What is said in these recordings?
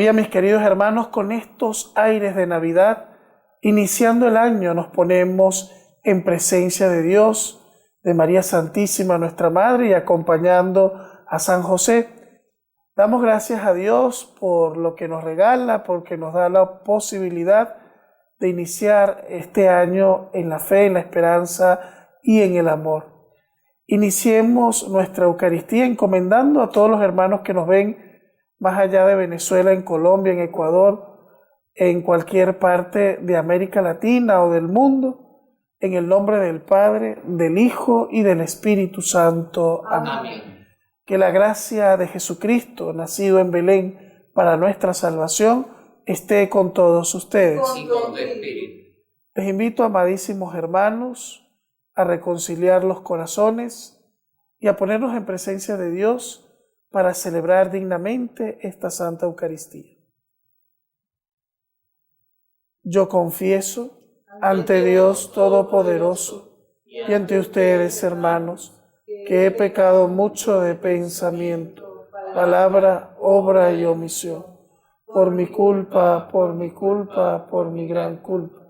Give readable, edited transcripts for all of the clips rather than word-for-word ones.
Todavía, mis queridos hermanos, con estos aires de Navidad, iniciando el año, nos ponemos en presencia de Dios, de María Santísima, nuestra Madre, y acompañando a San José. Damos gracias a Dios por lo que nos regala, porque nos da la posibilidad de iniciar este año en la fe, en la esperanza y en el amor. Iniciemos nuestra Eucaristía encomendando a todos los hermanos que nos ven más allá de Venezuela, en Colombia, en Ecuador, en cualquier parte de América Latina o del mundo, en el nombre del Padre, del Hijo y del Espíritu Santo. Amén. Amén. Que la gracia de Jesucristo, nacido en Belén para nuestra salvación, esté con todos ustedes. Y con tu espíritu. Les invito, amadísimos hermanos, a reconciliar los corazones y a ponernos en presencia de Dios para celebrar dignamente esta Santa Eucaristía. Yo confieso ante Dios Todopoderoso y ante ustedes, hermanos, que he pecado mucho de pensamiento, palabra, obra y omisión, por mi culpa, por mi gran culpa.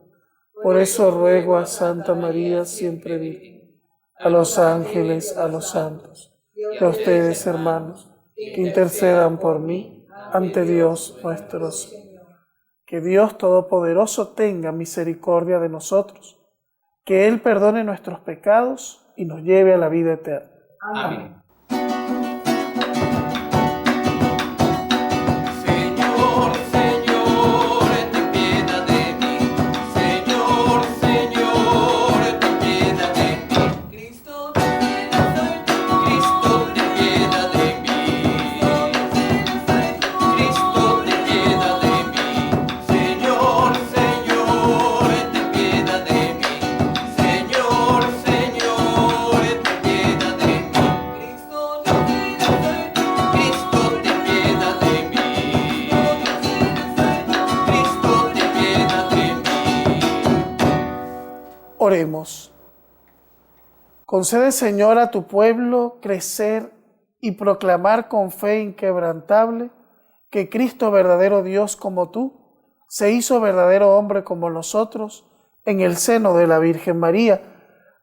Por eso ruego a Santa María, siempre Virgen, a los ángeles, a los santos, y a ustedes, hermanos, que intercedan por mí ante Dios nuestro Señor. Que Dios Todopoderoso tenga misericordia de nosotros, que Él perdone nuestros pecados y nos lleve a la vida eterna. Amén. Oremos. Concede, Señor, a tu pueblo crecer y proclamar con fe inquebrantable que Cristo, verdadero Dios como tú, se hizo verdadero hombre como nosotros en el seno de la Virgen María,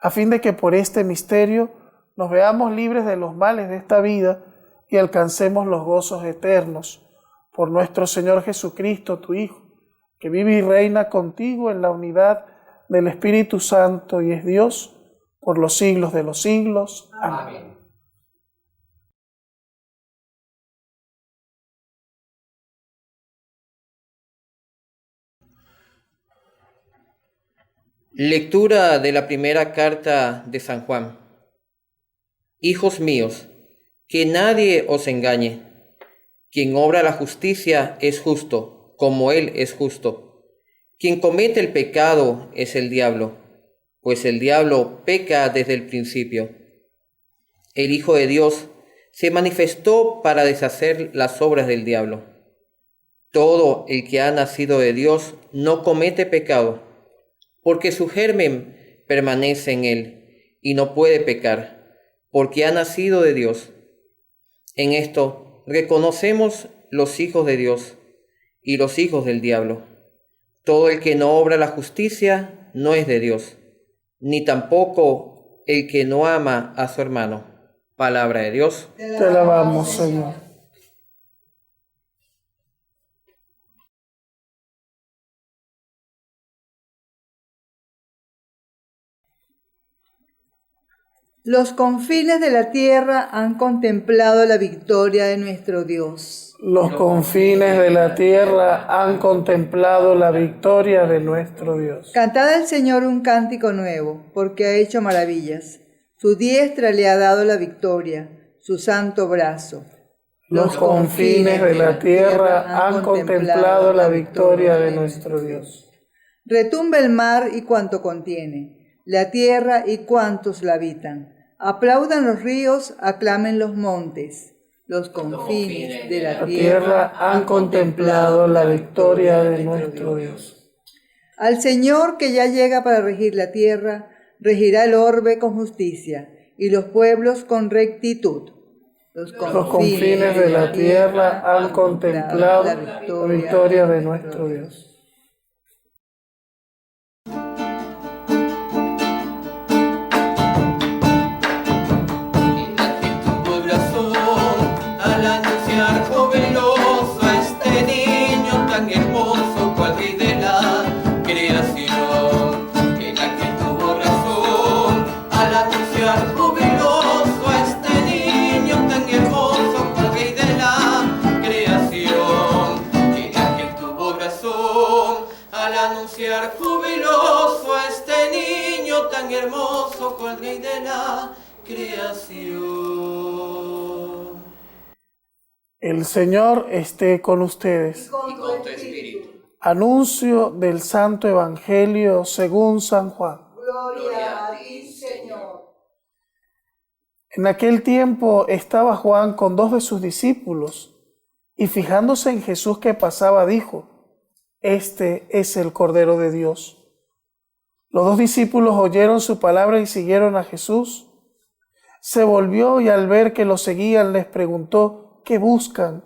a fin de que por este misterio nos veamos libres de los males de esta vida y alcancemos los gozos eternos. Por nuestro Señor Jesucristo, tu Hijo, que vive y reina contigo en la unidad del Espíritu Santo y es Dios por los siglos de los siglos. Amén. Lectura de la primera carta de San Juan. Hijos míos, que nadie os engañe. Quien obra la justicia es justo, como Él es justo. Quien comete el pecado es el diablo, pues el diablo peca desde el principio. El Hijo de Dios se manifestó para deshacer las obras del diablo. Todo el que ha nacido de Dios no comete pecado, porque su germen permanece en él y no puede pecar, porque ha nacido de Dios. En esto reconocemos los hijos de Dios y los hijos del diablo. Todo el que no obra la justicia no es de Dios, ni tampoco el que no ama a su hermano. Palabra de Dios. Te alabamos, Señor. Los confines de la tierra han contemplado la victoria de nuestro Dios. Los confines de la tierra han contemplado la victoria de nuestro Dios. Cantad al Señor un cántico nuevo, porque ha hecho maravillas. Su diestra le ha dado la victoria, su santo brazo. Los confines de la tierra han contemplado la victoria de nuestro Dios. Retumba el mar y cuanto contiene, la tierra y cuantos la habitan. Aplaudan los ríos, aclamen los montes. Los confines de la tierra han contemplado la victoria de nuestro Dios. Al Señor que ya llega para regir la tierra, regirá el orbe con justicia y los pueblos con rectitud. Los Los confines de la tierra han contemplado la victoria de nuestro Dios. Jubiloso a este niño tan hermoso cual rey de la creación. El Señor esté con ustedes. Y con tu espíritu. Anuncio del Santo Evangelio según San Juan. Gloria a ti, Señor. En aquel tiempo estaba Juan con 2 de sus discípulos, y fijándose en Jesús que pasaba, dijo: Este es el Cordero de Dios. Los 2 discípulos oyeron su palabra y siguieron a Jesús. Se volvió y al ver que lo seguían les preguntó: ¿qué buscan?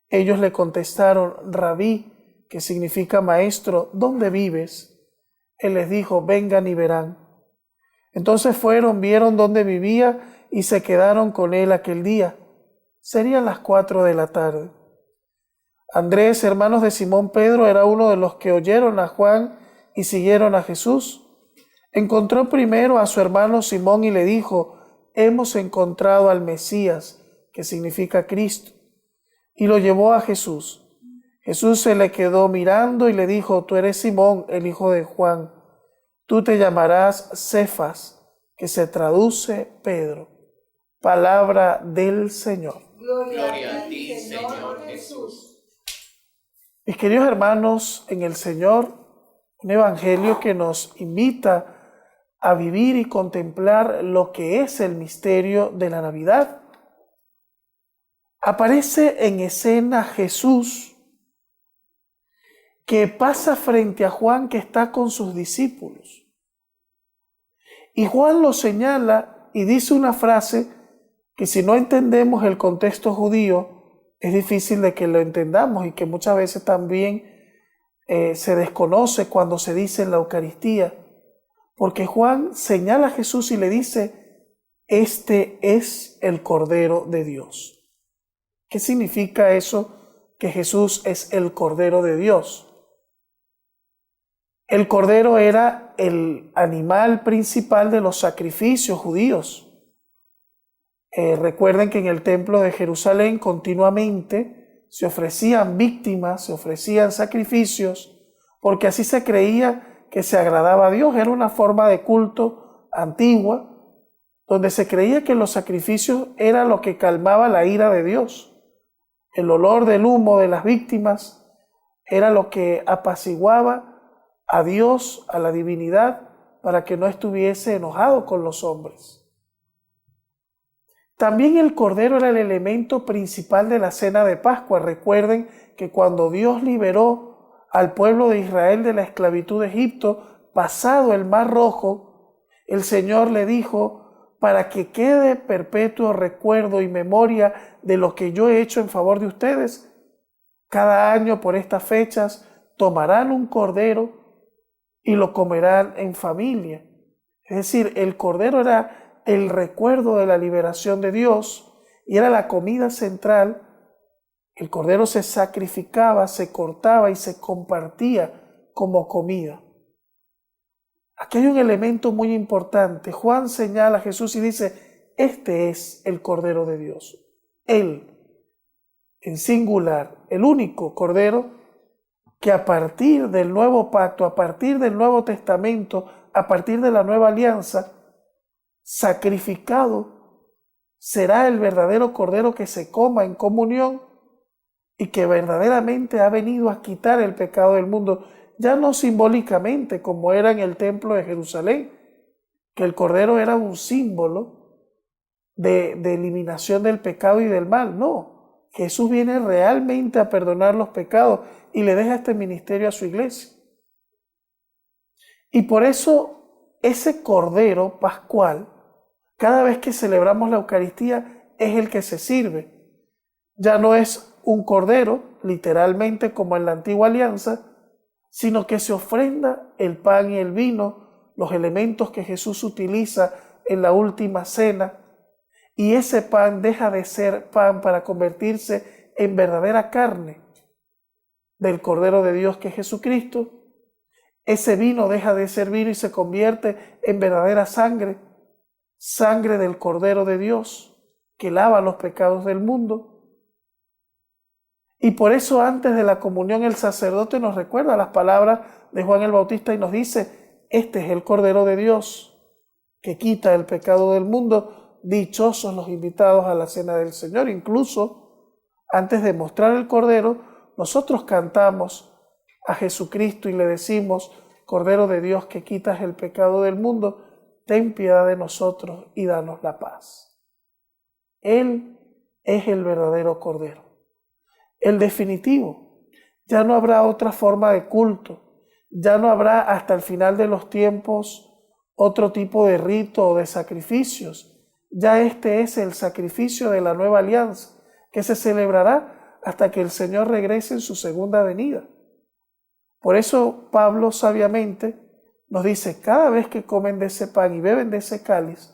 Ellos le contestaron: Rabí, que significa maestro, ¿dónde vives? Él les dijo: vengan y verán. Entonces fueron, vieron dónde vivía y se quedaron con él aquel día. Serían las 4 de la tarde. Andrés, hermanos de Simón Pedro, era uno de los que oyeron a Juan y siguieron a Jesús. Encontró primero a su hermano Simón y le dijo: hemos encontrado al Mesías, que significa Cristo. Y lo llevó a Jesús. Jesús se le quedó mirando y le dijo: tú eres Simón, el hijo de Juan. Tú te llamarás Cefas, que se traduce Pedro. Palabra del Señor. Gloria a ti, Señor Jesús. Mis queridos hermanos en el Señor, un evangelio que nos invita a vivir y contemplar lo que es el misterio de la Navidad. Aparece en escena Jesús, que pasa frente a Juan, que está con sus discípulos. Y Juan lo señala y dice una frase que, si no entendemos el contexto judío, es difícil de que lo entendamos, y que muchas veces también se desconoce cuando se dice en la Eucaristía. Porque Juan señala a Jesús y le dice: este es el Cordero de Dios. ¿Qué significa eso, que Jesús es el Cordero de Dios? El cordero era el animal principal de los sacrificios judíos. Recuerden que en el templo de Jerusalén continuamente se ofrecían víctimas, se ofrecían sacrificios, porque así se creía que se agradaba a Dios. Era una forma de culto antigua, donde se creía que los sacrificios era lo que calmaba la ira de Dios. El olor del humo de las víctimas era lo que apaciguaba a Dios, a la divinidad, para que no estuviese enojado con los hombres. También el cordero era el elemento principal de la cena de Pascua. Recuerden que cuando Dios liberó al pueblo de Israel de la esclavitud de Egipto, pasado el Mar Rojo, el Señor le dijo: para que quede perpetuo recuerdo y memoria de lo que yo he hecho en favor de ustedes, cada año por estas fechas tomarán un cordero y lo comerán en familia. Es decir, el cordero era el recuerdo de la liberación de Dios y era la comida central. El cordero se sacrificaba, se cortaba y se compartía como comida. Aquí hay un elemento muy importante. Juan señala a Jesús y dice: este es el Cordero de Dios. Él, en singular, el único Cordero que a partir del nuevo pacto, a partir del Nuevo Testamento, a partir de la nueva alianza, sacrificado, será el verdadero Cordero que se coma en comunión y que verdaderamente ha venido a quitar el pecado del mundo, ya no simbólicamente como era en el templo de Jerusalén, que el Cordero era un símbolo de eliminación del pecado y del mal. No, Jesús viene realmente a perdonar los pecados y le deja este ministerio a su iglesia. Y por eso ese Cordero pascual, cada vez que celebramos la Eucaristía, es el que se sirve. Ya no es un cordero, literalmente como en la antigua alianza, sino que se ofrenda el pan y el vino, los elementos que Jesús utiliza en la última cena, y ese pan deja de ser pan para convertirse en verdadera carne del Cordero de Dios que es Jesucristo. Ese vino deja de ser vino y se convierte en verdadera sangre, sangre del Cordero de Dios que lava los pecados del mundo. Y por eso antes de la comunión el sacerdote nos recuerda las palabras de Juan el Bautista y nos dice: este es el Cordero de Dios que quita el pecado del mundo. Dichosos los invitados a la cena del Señor. Incluso antes de mostrar el Cordero, nosotros cantamos a Jesucristo y le decimos: Cordero de Dios que quitas el pecado del mundo, ten piedad de nosotros y danos la paz. Él es el verdadero Cordero, el definitivo. Ya no habrá otra forma de culto, ya no habrá hasta el final de los tiempos otro tipo de rito o de sacrificios. Ya este es el sacrificio de la nueva alianza, que se celebrará hasta que el Señor regrese en su segunda venida. Por eso Pablo sabiamente nos dice: cada vez que comen de ese pan y beben de ese cáliz,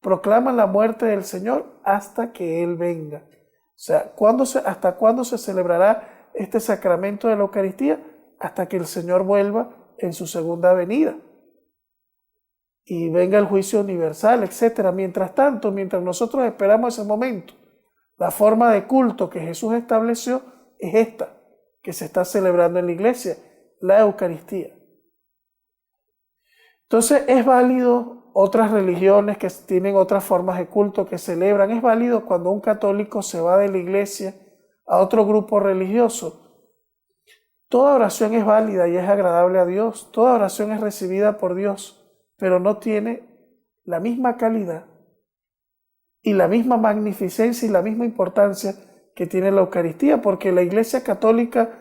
proclaman la muerte del Señor hasta que Él venga. O sea, ¿hasta cuándo se celebrará este sacramento de la Eucaristía? Hasta que el Señor vuelva en su segunda venida y venga el juicio universal, etc. Mientras tanto, mientras nosotros esperamos ese momento, la forma de culto que Jesús estableció es esta, que se está celebrando en la iglesia, la Eucaristía. Entonces es válido otras religiones que tienen otras formas de culto que celebran. Es válido cuando un católico se va de la iglesia a otro grupo religioso. Toda oración es válida y es agradable a Dios. Toda oración es recibida por Dios, pero no tiene la misma calidad y la misma magnificencia y la misma importancia que tiene la Eucaristía, porque la Iglesia Católica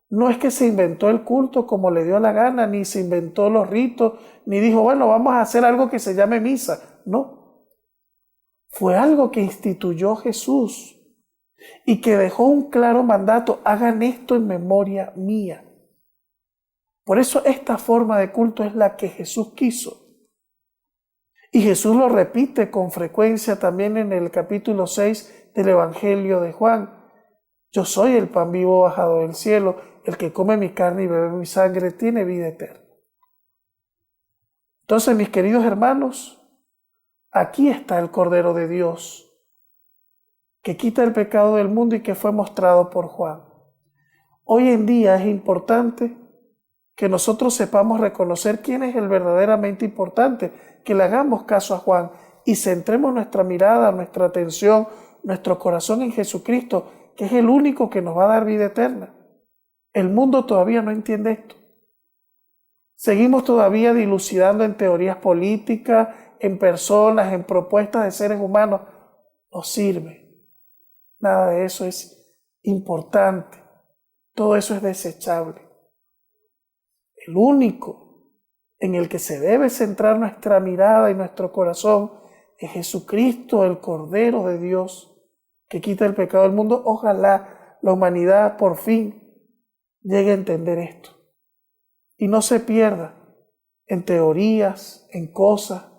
no es que se inventó el culto como le dio la gana, ni se inventó los ritos, ni dijo, bueno, vamos a hacer algo que se llame misa. No, fue algo que instituyó Jesús y que dejó un claro mandato: hagan esto en memoria mía. Por eso esta forma de culto es la que Jesús quiso. Y Jesús lo repite con frecuencia también en el capítulo 6 del Evangelio de Juan. Yo soy el pan vivo bajado del cielo. El que come mi carne y bebe mi sangre tiene vida eterna. Entonces, mis queridos hermanos, aquí está el Cordero de Dios, que quita el pecado del mundo y que fue mostrado por Juan. Hoy en día es importante que nosotros sepamos reconocer quién es el verdaderamente importante, que le hagamos caso a Juan y centremos nuestra mirada, nuestra atención, nuestro corazón en Jesucristo, que es el único que nos va a dar vida eterna. El mundo todavía no entiende esto. Seguimos todavía dilucidando en teorías políticas, en personas, en propuestas de seres humanos. No sirve. Nada de eso es importante. Todo eso es desechable. El único en el que se debe centrar nuestra mirada y nuestro corazón es Jesucristo, el Cordero de Dios, que quita el pecado del mundo. Ojalá la humanidad por fin llegue a entender esto y no se pierda en teorías, en cosas,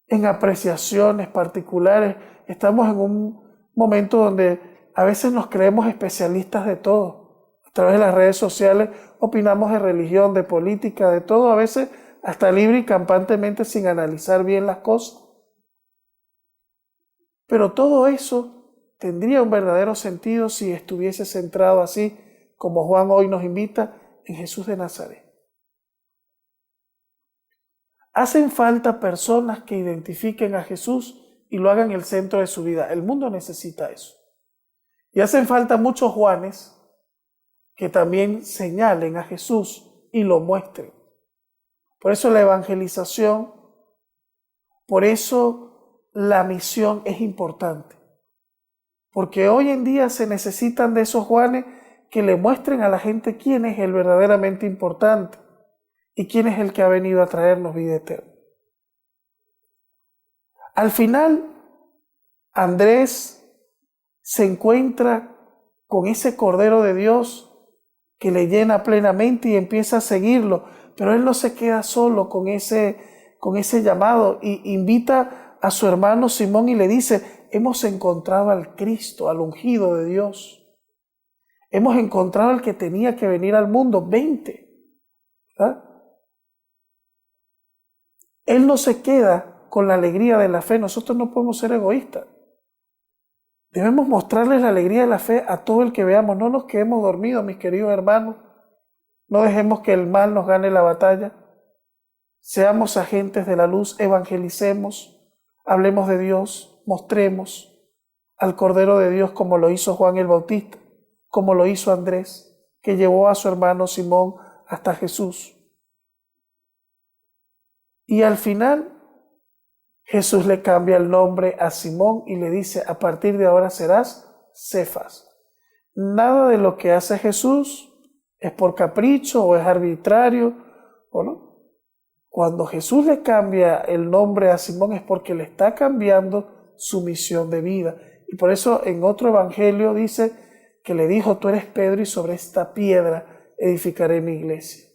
en apreciaciones particulares. Estamos en un momento donde a veces nos creemos especialistas de todo. A través de las redes sociales opinamos de religión, de política, de todo, a veces hasta libre y campantemente sin analizar bien las cosas. Pero todo eso tendría un verdadero sentido si estuviese centrado así, como Juan hoy nos invita, en Jesús de Nazaret. Hacen falta personas que identifiquen a Jesús y lo hagan el centro de su vida. El mundo necesita eso. Y hacen falta muchos Juanes que también señalen a Jesús y lo muestren. Por eso la evangelización, por eso la misión es importante. Porque hoy en día se necesitan de esos Juanes que le muestren a la gente quién es el verdaderamente importante y quién es el que ha venido a traernos vida eterna. Al final, Andrés se encuentra con ese Cordero de Dios que le llena plenamente y empieza a seguirlo, pero él no se queda solo con ese llamado y invita a su hermano Simón y le dice: hemos encontrado al Cristo, al ungido de Dios. Hemos encontrado al que tenía que venir al mundo, vente. ¿Verdad? Él no se queda con la alegría de la fe. Nosotros no podemos ser egoístas. Debemos mostrarles la alegría de la fe a todo el que veamos. No nos quedemos dormidos, mis queridos hermanos. No dejemos que el mal nos gane la batalla. Seamos agentes de la luz, evangelicemos, hablemos de Dios, mostremos al Cordero de Dios como lo hizo Juan el Bautista, como lo hizo Andrés, que llevó a su hermano Simón hasta Jesús. Y al final, Jesús le cambia el nombre a Simón y le dice: a partir de ahora serás Cefas. Nada de lo que hace Jesús es por capricho o es arbitrario, ¿o no? Cuando Jesús le cambia el nombre a Simón es porque le está cambiando su misión de vida. Y por eso en otro evangelio dice que le dijo: tú eres Pedro y sobre esta piedra edificaré mi iglesia.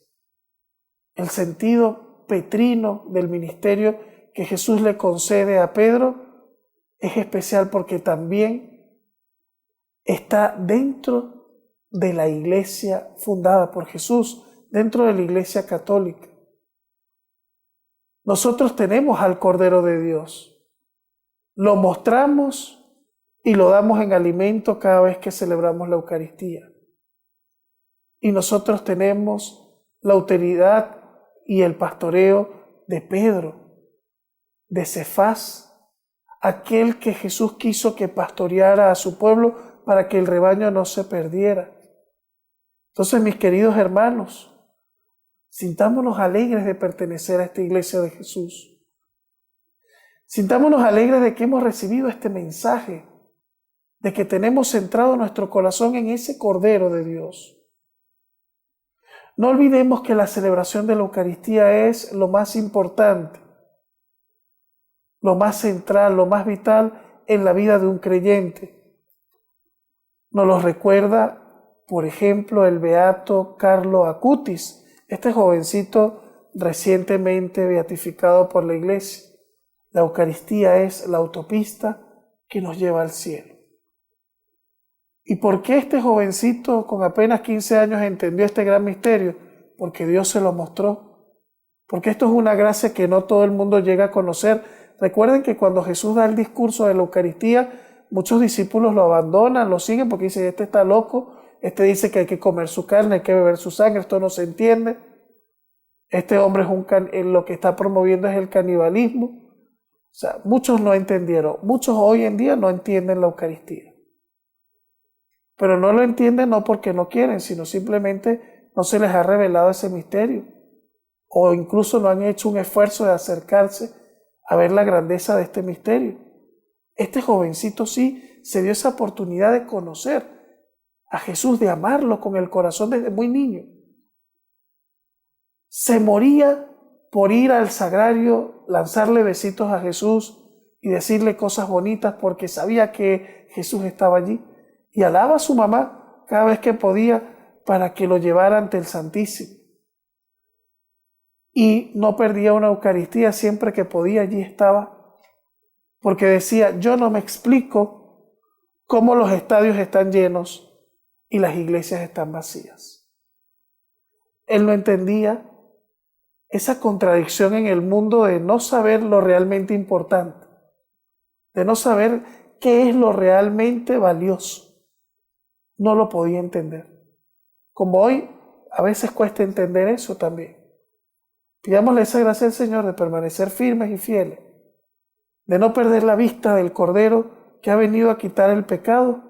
El sentido petrino del ministerio que Jesús le concede a Pedro es especial porque también está dentro de la iglesia fundada por Jesús, dentro de la iglesia católica. Nosotros tenemos al Cordero de Dios, lo mostramos y lo damos en alimento cada vez que celebramos la Eucaristía. Y nosotros tenemos la autoridad y el pastoreo de Pedro, de Cefás, aquel que Jesús quiso que pastoreara a su pueblo para que el rebaño no se perdiera. Entonces, mis queridos hermanos, sintámonos alegres de pertenecer a esta iglesia de Jesús. Sintámonos alegres de que hemos recibido este mensaje, de que tenemos centrado nuestro corazón en ese Cordero de Dios. No olvidemos que la celebración de la Eucaristía es lo más importante, lo más central, lo más vital en la vida de un creyente. Nos lo recuerda, por ejemplo, el beato Carlo Acutis, este jovencito recientemente beatificado por la Iglesia. La Eucaristía es la autopista que nos lleva al cielo. ¿Y por qué este jovencito con apenas 15 años entendió este gran misterio? Porque Dios se lo mostró. Porque esto es una gracia que no todo el mundo llega a conocer. Recuerden que cuando Jesús da el discurso de la Eucaristía, muchos discípulos lo abandonan, lo siguen porque dicen: este está loco, este dice que hay que comer su carne, hay que beber su sangre, esto no se entiende. Este hombre lo que está promoviendo es el canibalismo. O sea, muchos no entendieron, muchos hoy en día no entienden la Eucaristía. Pero no lo entienden no porque no quieren, sino simplemente no se les ha revelado ese misterio. O incluso no han hecho un esfuerzo de acercarse a ver la grandeza de este misterio. Este jovencito sí se dio esa oportunidad de conocer a Jesús, de amarlo con el corazón desde muy niño. Se moría por ir al sagrario, lanzarle besitos a Jesús y decirle cosas bonitas porque sabía que Jesús estaba allí. Y alaba a su mamá cada vez que podía para que lo llevara ante el Santísimo. Y no perdía una Eucaristía, siempre que podía allí estaba, porque decía: yo no me explico cómo los estadios están llenos y las iglesias están vacías. Él no entendía esa contradicción en el mundo de no saber lo realmente importante, de no saber qué es lo realmente valioso. No lo podía entender. Como hoy a veces cuesta entender eso también. Pidámosle esa gracia al Señor de permanecer firmes y fieles, de no perder la vista del Cordero que ha venido a quitar el pecado,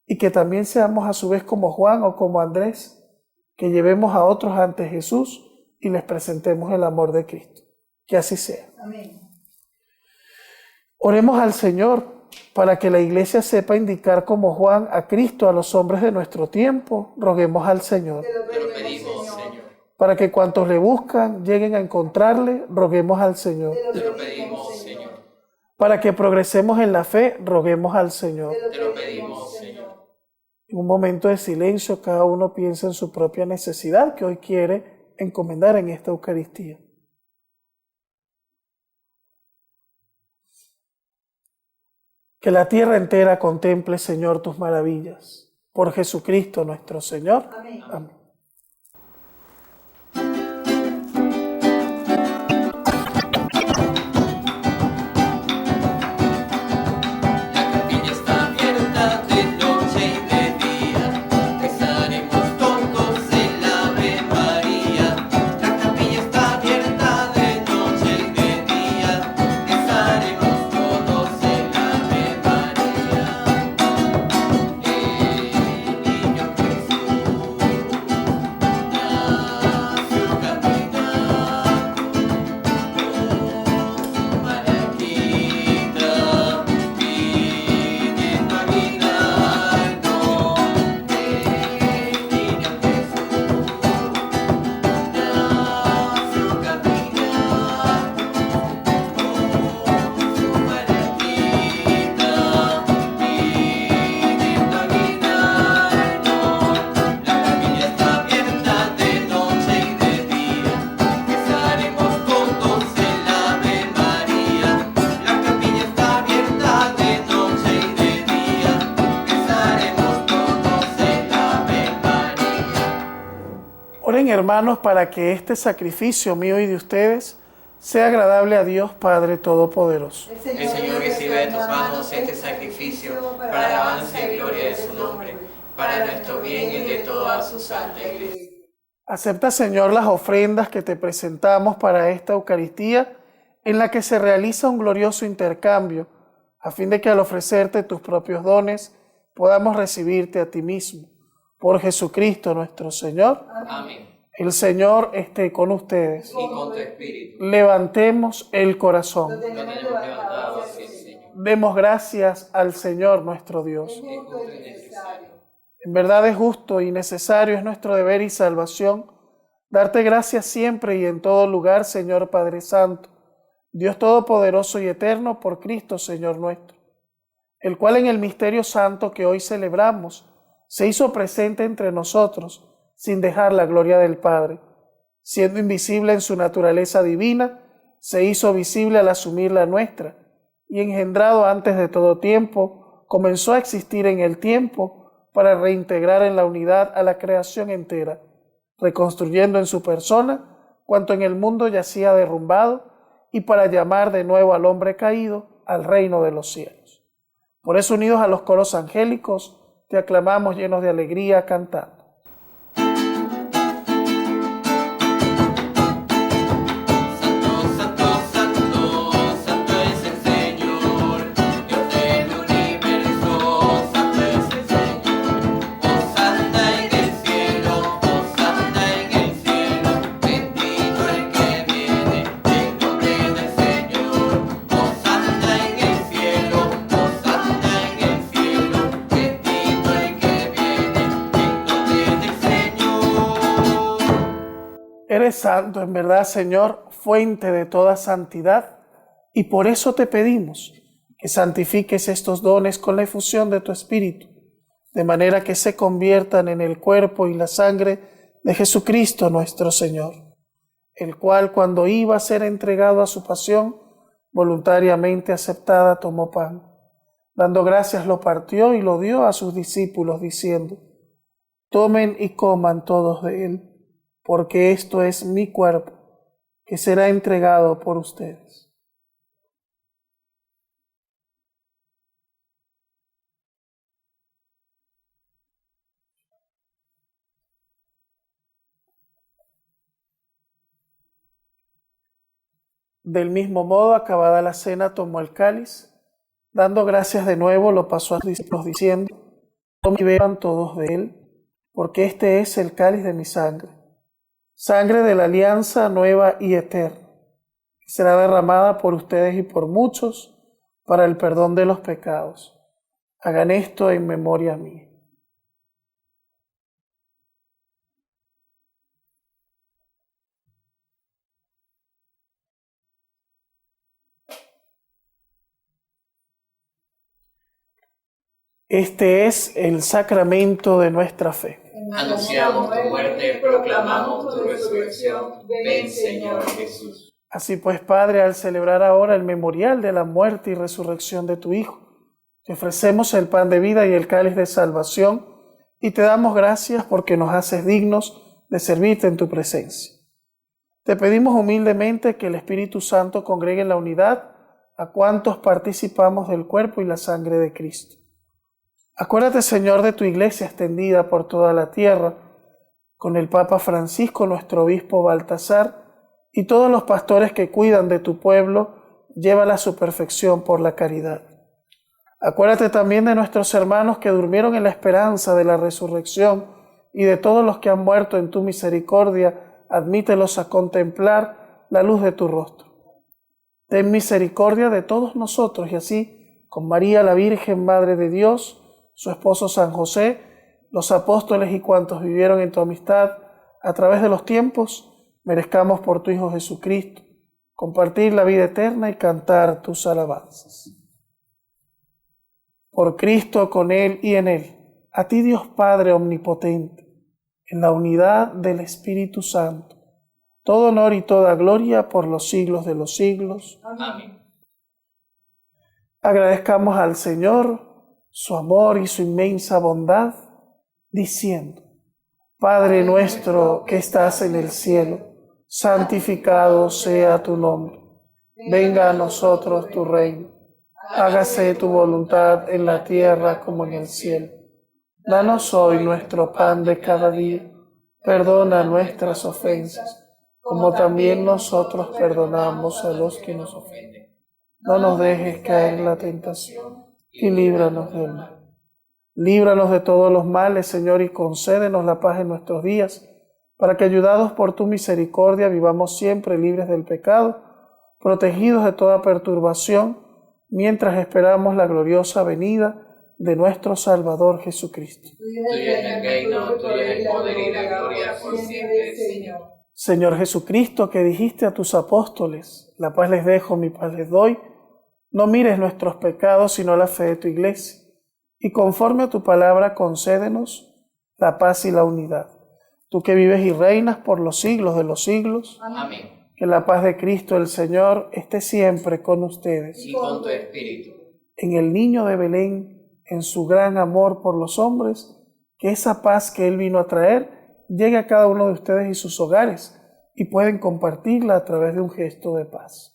y que también seamos a su vez como Juan o como Andrés, que llevemos a otros ante Jesús y les presentemos el amor de Cristo. Que así sea. Amén. Oremos al Señor para que la Iglesia sepa indicar como Juan a Cristo a los hombres de nuestro tiempo. Roguemos al Señor. Te lo pedimos, Señor. Para que cuantos le buscan lleguen a encontrarle, roguemos al Señor. Te lo pedimos, Señor. Para que progresemos en la fe, roguemos al Señor. Te lo pedimos, Señor. En un momento de silencio, cada uno piensa en su propia necesidad que hoy quiere encomendar en esta Eucaristía. Que la tierra entera contemple, Señor, tus maravillas. Por Jesucristo nuestro Señor. Amén. Amén. Oren, hermanos, para que este sacrificio mío y de ustedes sea agradable a Dios Padre Todopoderoso. El Señor recibe de tus manos este sacrificio para alabanza y gloria de su nombre, para nuestro bien y el de toda su santa Iglesia. Acepta, Señor, las ofrendas que te presentamos para esta Eucaristía, en la que se realiza un glorioso intercambio, a fin de que al ofrecerte tus propios dones podamos recibirte a ti mismo. Por Jesucristo nuestro Señor. Amén. El Señor esté con ustedes. Y con tu espíritu. Levantemos el corazón. Lo tenemos levantado hacia el Señor. Demos gracias al Señor nuestro Dios. Es justo y necesario. En verdad es justo y necesario, es nuestro deber y salvación, darte gracias siempre y en todo lugar, Señor Padre Santo, Dios Todopoderoso y Eterno, por Cristo, Señor nuestro, el cual en el misterio santo que hoy celebramos, se hizo presente entre nosotros, sin dejar la gloria del Padre. Siendo invisible en su naturaleza divina, se hizo visible al asumir la nuestra, y engendrado antes de todo tiempo, comenzó a existir en el tiempo para reintegrar en la unidad a la creación entera, reconstruyendo en su persona cuanto en el mundo yacía derrumbado, y para llamar de nuevo al hombre caído al reino de los cielos. Por eso, unidos a los coros angélicos, te aclamamos llenos de alegría cantando. Eres santo, en verdad, Señor, fuente de toda santidad, y por eso te pedimos que santifiques estos dones con la efusión de tu Espíritu, de manera que se conviertan en el cuerpo y la sangre de Jesucristo nuestro Señor, el cual, cuando iba a ser entregado a su pasión, voluntariamente aceptada, tomó pan. Dando gracias, lo partió y lo dio a sus discípulos, diciendo: tomen y coman todos de él, porque esto es mi cuerpo, que será entregado por ustedes. Del mismo modo, acabada la cena, tomó el cáliz, dando gracias de nuevo, lo pasó a sus discípulos, diciendo: tomen y beban todos de él, porque este es el cáliz de mi sangre, sangre de la alianza nueva y eterna, que será derramada por ustedes y por muchos para el perdón de los pecados. Hagan esto en memoria mía. Este es el sacramento de nuestra fe. Anunciamos tu muerte, proclamamos tu resurrección. Ven, Señor Jesús. Así pues, Padre, al celebrar ahora el memorial de la muerte y resurrección de tu Hijo, te ofrecemos el pan de vida y el cáliz de salvación y te damos gracias porque nos haces dignos de servirte en tu presencia. Te pedimos humildemente que el Espíritu Santo congregue en la unidad a cuantos participamos del cuerpo y la sangre de Cristo. Acuérdate, Señor, de tu iglesia extendida por toda la tierra, con el Papa Francisco, nuestro obispo Baltasar, y todos los pastores que cuidan de tu pueblo, llévala a su perfección por la caridad. Acuérdate también de nuestros hermanos que durmieron en la esperanza de la resurrección y de todos los que han muerto en tu misericordia, admítelos a contemplar la luz de tu rostro. Ten misericordia de todos nosotros y así, con María la Virgen, Madre de Dios, su esposo San José, los apóstoles y cuantos vivieron en tu amistad a través de los tiempos, merezcamos por tu Hijo Jesucristo compartir la vida eterna y cantar tus alabanzas. Por Cristo, con Él y en Él, a ti Dios Padre omnipotente, en la unidad del Espíritu Santo, todo honor y toda gloria por los siglos de los siglos. Amén. Agradezcamos al Señor su amor y su inmensa bondad, diciendo: Padre nuestro que estás en el cielo, santificado sea tu nombre. Venga a nosotros tu reino. Hágase tu voluntad en la tierra como en el cielo. Danos hoy nuestro pan de cada día. Perdona nuestras ofensas, como también nosotros perdonamos a los que nos ofenden. No nos dejes caer en la tentación y líbranos del mal. Líbranos de todos los males, Señor, y concédenos la paz en nuestros días, para que, ayudados por tu misericordia, vivamos siempre libres del pecado, protegidos de toda perturbación, mientras esperamos la gloriosa venida de nuestro Salvador Jesucristo. Tuyo es el reino, tuyo es el poder y la gloria por siempre, Señor. Señor Jesucristo, que dijiste a tus apóstoles: la paz les dejo, mi paz les doy, no mires nuestros pecados, sino la fe de tu iglesia, y conforme a tu palabra concédenos la paz y la unidad. Tú que vives y reinas por los siglos de los siglos. Amén. Que la paz de Cristo el Señor esté siempre con ustedes. Y con tu espíritu. En el niño de Belén, en su gran amor por los hombres, que esa paz que Él vino a traer llegue a cada uno de ustedes y sus hogares, y pueden compartirla a través de un gesto de paz.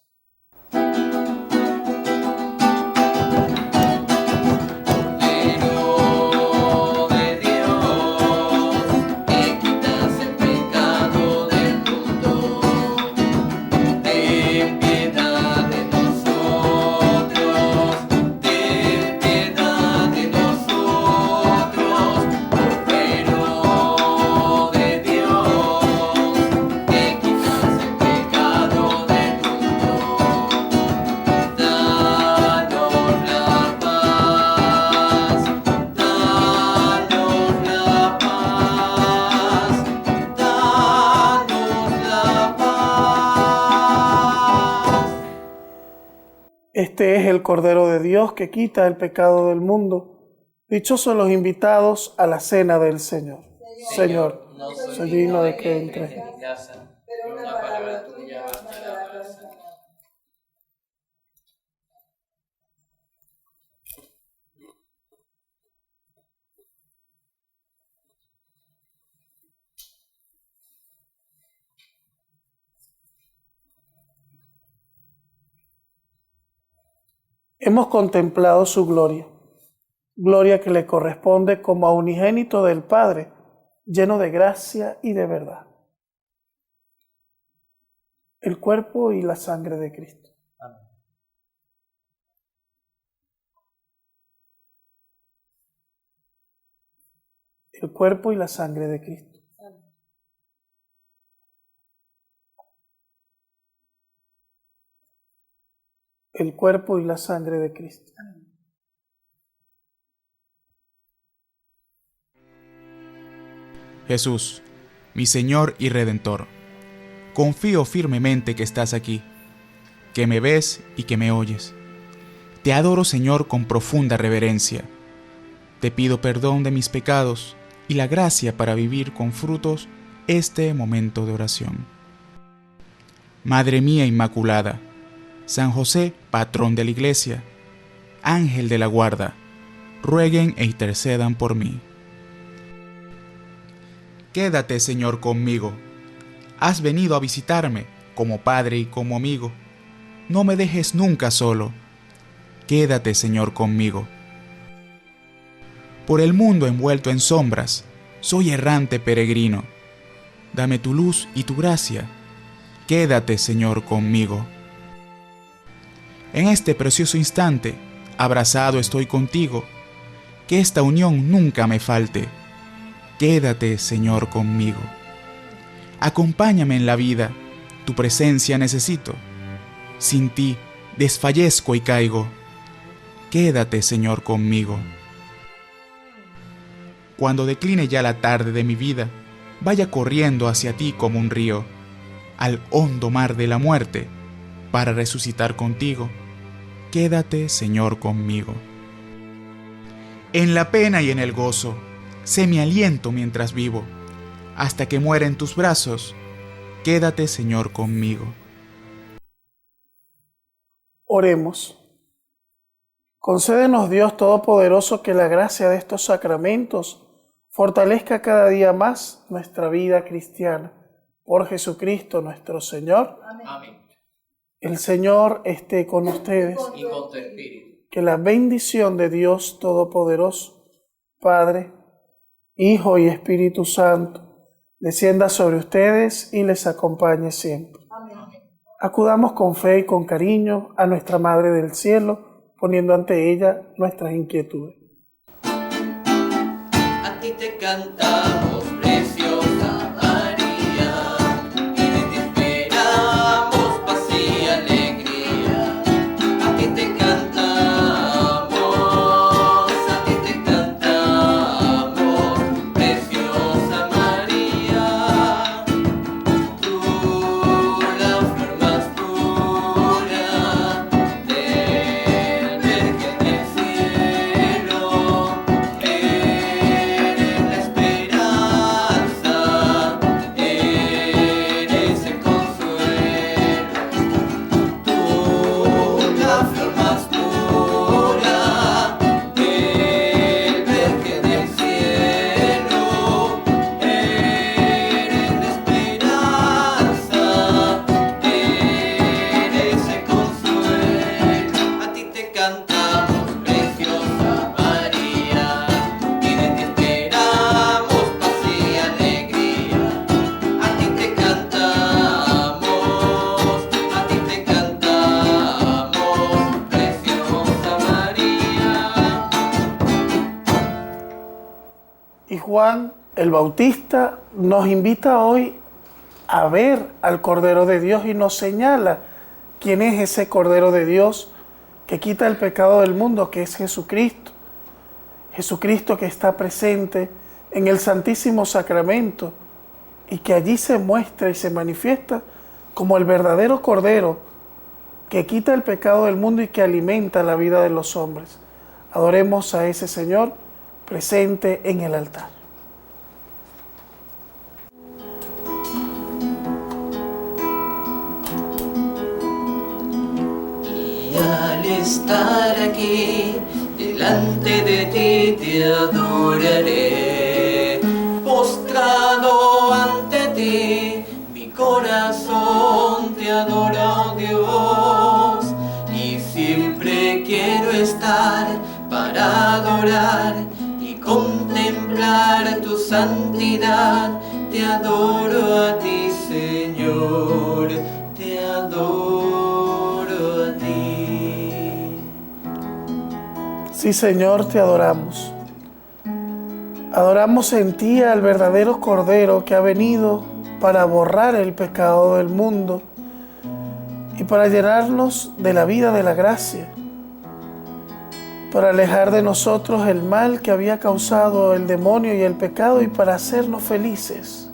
Este es el Cordero de Dios que quita el pecado del mundo. Dichosos los invitados a la cena del Señor. Señor, no soy digno de que entres en mi casa, pero una palabra tuya bastará para sanar. Hemos contemplado su gloria, gloria que le corresponde como a unigénito del Padre, lleno de gracia y de verdad. El cuerpo y la sangre de Cristo. Amén. El cuerpo y la sangre de Cristo. El cuerpo y la sangre de Cristo. Jesús, mi Señor y Redentor, confío firmemente que estás aquí, que me ves y que me oyes. Te adoro, Señor, con profunda reverencia. Te pido perdón de mis pecados y la gracia para vivir con frutos este momento de oración. Madre mía Inmaculada, San José, patrón de la Iglesia, Ángel de la guarda, rueguen e intercedan por mí. Quédate, Señor, conmigo. Has venido a visitarme como padre y como amigo. No me dejes nunca solo. Quédate, Señor, conmigo. Por el mundo envuelto en sombras, soy errante peregrino. Dame tu luz y tu gracia. Quédate, Señor, conmigo. En este precioso instante, abrazado estoy contigo. Que esta unión nunca me falte. Quédate, Señor, conmigo. Acompáñame en la vida, tu presencia necesito. Sin ti desfallezco y caigo. Quédate, Señor, conmigo. Cuando decline ya la tarde de mi vida, vaya corriendo hacia ti como un río, al hondo mar de la muerte, para resucitar contigo. Quédate, Señor, conmigo. En la pena y en el gozo, sé mi aliento mientras vivo, hasta que muera en tus brazos. Quédate, Señor, conmigo. Oremos. Concédenos, Dios Todopoderoso, que la gracia de estos sacramentos fortalezca cada día más nuestra vida cristiana. Por Jesucristo nuestro Señor. Amén. El Señor esté con ustedes. Y con tu espíritu. Que la bendición de Dios Todopoderoso, Padre, Hijo y Espíritu Santo, descienda sobre ustedes y les acompañe siempre. Amén. Acudamos con fe y con cariño a nuestra Madre del Cielo, poniendo ante ella nuestras inquietudes. A ti te cantamos, preciosa María, y de ti esperamos paz y alegría. A ti te cantamos, preciosa María. Tú, la flor más pura del Virgen del cielo, eres la esperanza, eres el consuelo. Tú, la flor más pura del Virgen del cielo, eres la esperanza, eres el consuelo. A ti te cantamos, preciosa María, y de ti esperamos paz y alegría. A ti te cantamos, preciosa María. Y Juan el Bautista nos invita hoy a ver al Cordero de Dios y nos señala quién es ese Cordero de Dios que quita el pecado del mundo, que es Jesucristo. Jesucristo que está presente en el Santísimo Sacramento y que allí se muestra y se manifiesta como el verdadero Cordero que quita el pecado del mundo y que alimenta la vida de los hombres. Adoremos a ese Señor presente en el altar. Y al estar aquí, delante de ti te adoraré. Postrado ante ti, mi corazón te adora, oh Dios. Y siempre quiero estar para adorar y contemplar tu santidad. Te adoro a ti, Señor, te adoro a ti. Sí, Señor, te adoramos. Adoramos en ti al verdadero Cordero que ha venido para borrar el pecado del mundo y para llenarnos de la vida de la gracia, para alejar de nosotros el mal que había causado el demonio y el pecado y para hacernos felices.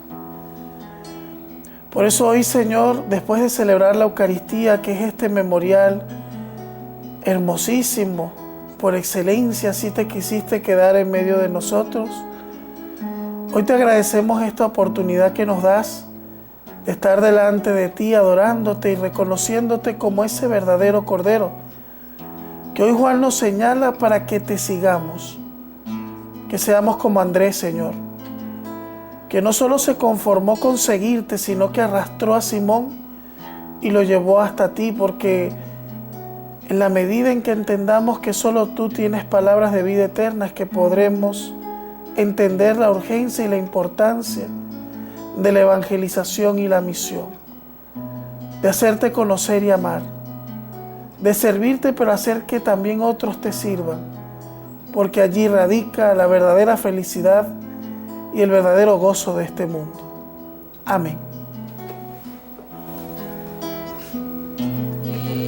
Por eso hoy, Señor, después de celebrar la Eucaristía, que es este memorial hermosísimo, por excelencia así te quisiste quedar en medio de nosotros. Hoy te agradecemos esta oportunidad que nos das de estar delante de ti, adorándote y reconociéndote como ese verdadero Cordero, que hoy Juan nos señala para que te sigamos, que seamos como Andrés, Señor, que no solo se conformó con seguirte, sino que arrastró a Simón y lo llevó hasta ti, porque en la medida en que entendamos que solo tú tienes palabras de vida eterna, es que podremos entender la urgencia y la importancia de la evangelización y la misión, de hacerte conocer y amar, de servirte pero hacer que también otros te sirvan, porque allí radica la verdadera felicidad y el verdadero gozo de este mundo. Amén.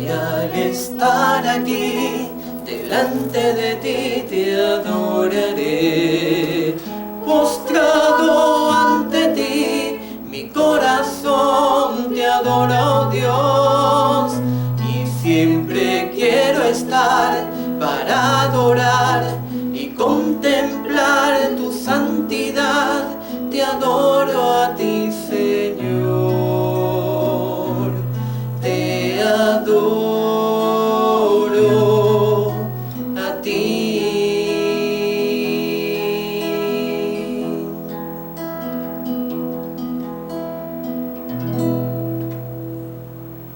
Y al estar aquí, delante de ti te adoraré, postrado ante ti, mi corazón te adora, oh Dios, y siempre quiero estar